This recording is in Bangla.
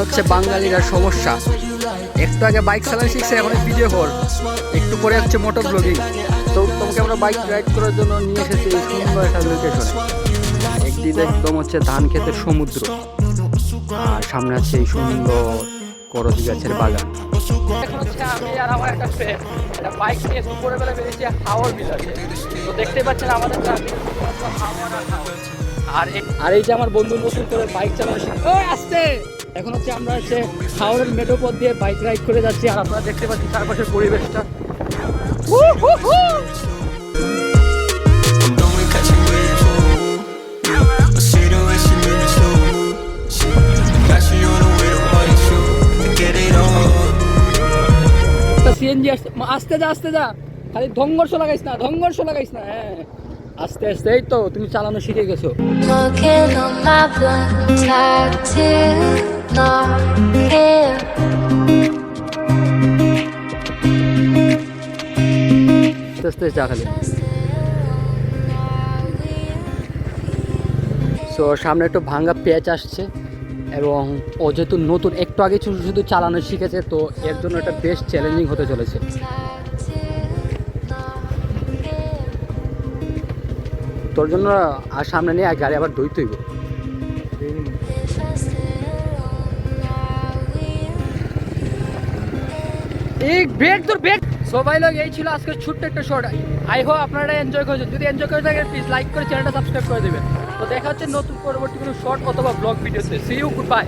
হচ্ছে বাঙালিরা সমস্যা। একটু আগে বাইক চালানো শিখছে, এখন ভিডিও কর, একটু পরে হচ্ছে মোটর ব্লগিং। তো তোমাকে আমরা বাইক রাইড করার জন্য নিয়ে এসেছি এই সুন্দর একটা লোকেশনে। একদিকে একদম হচ্ছে ধান ক্ষেতের সমুদ্র, আর সামনে আছে এই সুন্দর করজি গাছের বাগান। এখন হচ্ছে আমি আর আমার একটা ফ্রেন্ড একটা বাইক নিয়ে দুপুরে বেলা বেরিয়েছি হাওড় বিলাসে। তো দেখতেই পাচ্ছেন আমাদের আর এই যে আমার বন্ধু নতুন করে বাইক চালানো আসছে। এখন হচ্ছে আমরা হচ্ছে হাওড়ের মেঠো পথ দিয়ে বাইক রাইড করে যাচ্ছি, আর আপনারা দেখতে পাচ্ছি চারপাশের পরিবেশটা। সিএনজি আস্তে যা আস্তে যা, খালি ধংঘর্ষ লাগাইস না, ধংঘর্ষ লাগাইস না। হ্যাঁ আস্তে আস্তে, এই তো তুমি চালানো শিখে গেছো। আস্তে আস্তে যা খালি। সো সামনে একটু ভাঙ্গা পেঁচ আসছে, এবং ও যেহেতু নতুন একটু আগে শুধু চালানো শিখেছে, তো এর জন্য এটা বেশ চ্যালেঞ্জিং হতে চলেছে। তোর জন্য আর সামনে নিয়ে গাড়ি আবার ধুই তুইব। সবাই লোক এই ছিল আজকের ছোট্ট একটা শর্ট। আই হোপ আপনারা এনজয় করেছেন। যদি এনজয় করে থাকেন প্লিজ লাইক করে চ্যানেলটা সাবস্ক্রাইব করে দেবেন। তো দেখা হচ্ছে নতুন পরবর্তী কোনো শর্ট অথবা ব্লগ ভিডিওতে। See you, good by.